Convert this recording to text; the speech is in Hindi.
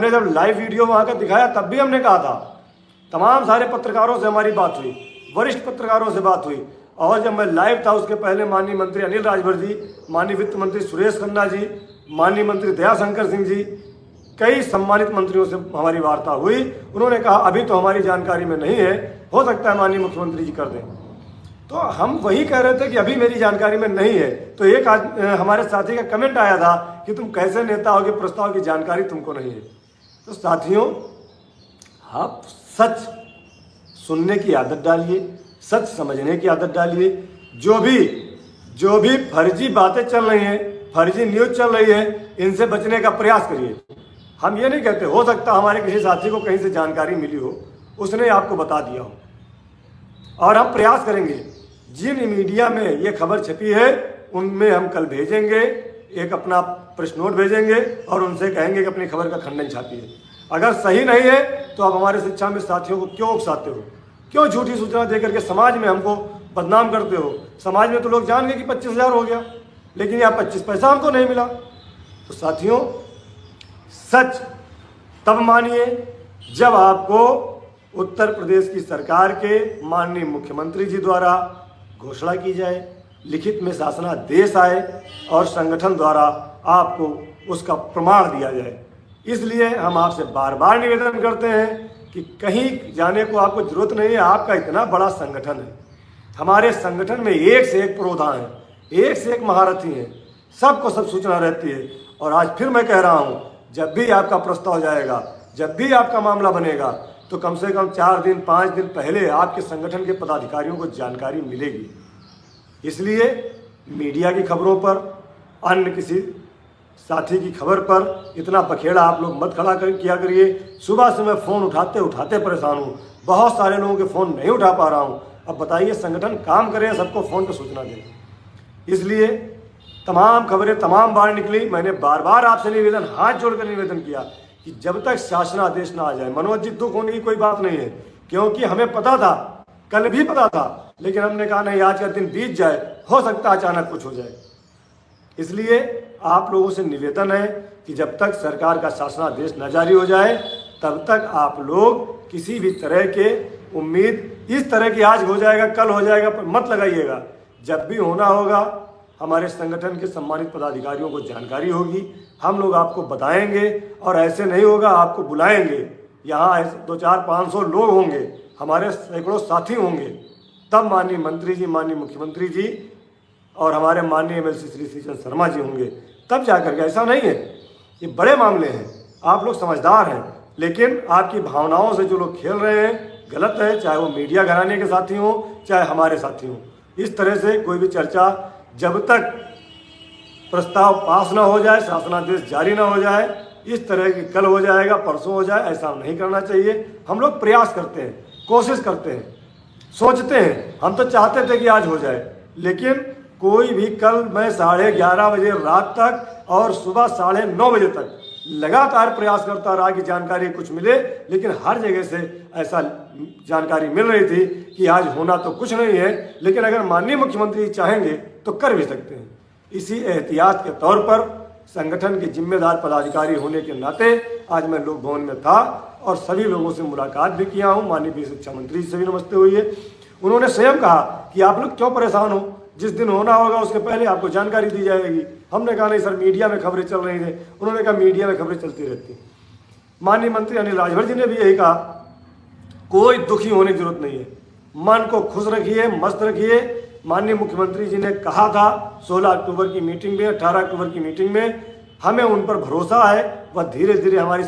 हमने जब लाइव वीडियो वहाँ का दिखाया तब भी हमने कहा था, तमाम सारे पत्रकारों से हमारी बात हुई, वरिष्ठ पत्रकारों से बात हुई, और जब मैं लाइव था उसके पहले माननीय मंत्री अनिल राजभर जी, माननीय वित्त मंत्री सुरेश खन्ना जी, माननीय मंत्री दयाशंकर सिंह जी, कई सम्मानित मंत्रियों से हमारी वार्ता हुई। उन्होंने कहा अभी तो हमारी जानकारी में नहीं है, हो सकता है माननीय मुख्यमंत्री जी कर दें। तो हम वही कह रहे थे कि अभी मेरी जानकारी में नहीं है। तो एक हमारे साथी का कमेंट आया था कि तुम कैसे नेता हो कि प्रस्ताव की जानकारी तुमको नहीं है। तो साथियों, आप सच सुनने की आदत डालिए, सच समझने की आदत डालिए। जो भी फर्जी बातें चल रही हैं, फर्जी न्यूज़ चल रही है, इनसे बचने का प्रयास करिए। हम ये नहीं कहते, हो सकता हमारे किसी साथी को कहीं से जानकारी मिली हो, उसने आपको बता दिया हो, और हम प्रयास करेंगे जिन मीडिया में ये खबर छपी है उनमें हम कल भेजेंगे, एक अपना प्रेस नोट भेजेंगे और उनसे कहेंगे कि अपनी खबर का खंडन छापिए। अगर सही नहीं है तो आप हमारे शिक्षा में साथियों को क्यों उकसाते हो, क्यों झूठी सूचना देकर के समाज में हमको बदनाम करते हो। समाज में तो लोग जान गए कि 25,000 हो गया, लेकिन यहाँ 25 पैसा हमको नहीं मिला। तो साथियों, सच तब मानिए जब आपको उत्तर प्रदेश की सरकार के माननीय मुख्यमंत्री जी द्वारा घोषणा की जाए, लिखित में शासनादेश आए और संगठन द्वारा आपको उसका प्रमाण दिया जाए। इसलिए हम आपसे बार बार निवेदन करते हैं कि कहीं जाने को आपको जरूरत नहीं है। आपका इतना बड़ा संगठन है, हमारे संगठन में एक से एक प्रोधा हैं, एक से एक महारथी हैं, सबको सब सूचना रहती है। और आज फिर मैं कह रहा हूँ, जब भी आपका प्रस्ताव जाएगा, जब भी आपका मामला बनेगा, तो कम से कम 4 दिन 5 दिन पहले आपके संगठन के पदाधिकारियों को जानकारी मिलेगी। इसलिए मीडिया की खबरों पर, अन्य किसी साथी की खबर पर इतना बखेड़ा आप लोग मत खड़ा किया करिए। सुबह से मैं फ़ोन उठाते उठाते परेशान हूँ, बहुत सारे लोगों के फ़ोन नहीं उठा पा रहा हूँ। अब बताइए, संगठन काम करे, सबको फ़ोन पर सूचना दे। इसलिए तमाम खबरें तमाम बार निकली। मैंने बार बार आपसे निवेदन, हाथ जोड़कर निवेदन किया कि जब तक शासनादेश ना आ जाए, मनोज जी दुख होने की कोई बात नहीं है, क्योंकि हमें पता था, कल भी पता था, लेकिन हमने कहा नहीं, आज का दिन बीत जाए, हो सकता है अचानक कुछ हो जाए। इसलिए आप लोगों से निवेदन है कि जब तक सरकार का शासनादेश न जारी हो जाए, तब तक आप लोग किसी भी तरह के उम्मीद इस तरह की आज हो जाएगा कल हो जाएगा पर मत लगाइएगा। जब भी होना होगा, हमारे संगठन के सम्मानित पदाधिकारियों को जानकारी होगी, हम लोग आपको बताएंगे, और ऐसे नहीं होगा, आपको बुलाएंगे। यहाँ 2 4 500 लोग होंगे, हमारे सैकड़ों साथी होंगे, तब माननीय मंत्री जी, माननीय मुख्यमंत्री जी और हमारे माननीय एमएलसी श्री श्रीचंद शर्मा जी होंगे, तब जाकर के। ऐसा नहीं है, ये बड़े मामले हैं, आप लोग समझदार हैं, लेकिन आपकी भावनाओं से जो लोग खेल रहे हैं गलत है, चाहे वो मीडिया घराने के साथी हों, चाहे हमारे साथी हों। इस तरह से कोई भी चर्चा, जब तक प्रस्ताव पास ना हो जाए, शासनादेश जारी ना हो जाए, इस तरह की कल हो जाएगा परसों हो जाए, ऐसा नहीं करना चाहिए। हम लोग प्रयास करते हैं, कोशिश करते हैं, सोचते हैं, हम तो चाहते थे कि आज हो जाए, लेकिन कोई भी कल मैं 11:30 बजे रात तक और सुबह 9:30 बजे तक लगातार प्रयास करता रहा कि जानकारी कुछ मिले, लेकिन हर जगह से ऐसा जानकारी मिल रही थी कि आज होना तो कुछ नहीं है, लेकिन अगर माननीय मुख्यमंत्री चाहेंगे तो कर भी सकते हैं। इसी एहतियात के तौर पर संगठन के जिम्मेदार पदाधिकारी होने के नाते आज मैं लोक भवन में था और सभी लोगों से मुलाकात भी किया हूँ। माननीय शिक्षा मंत्री से भी नमस्ते हुई है। उन्होंने स्वयं कहा कि आप लोग क्यों परेशान हो, जिस दिन होना होगा उसके पहले आपको जानकारी दी जाएगी। हमने कहा नहीं सर, मीडिया में खबरें चल रही थी। उन्होंने कहा मीडिया में खबरें चलती रहती। माननीय मंत्री अनिल राजभर जी ने भी यही कहा, कोई दुखी होने की जरूरत नहीं है, मन को खुश रखिए, मस्त रखिए। माननीय मुख्यमंत्री जी ने कहा था 16 अक्टूबर की मीटिंग में, 18 अक्टूबर की मीटिंग में, हमें उन पर भरोसा है, वह धीरे धीरे हमारी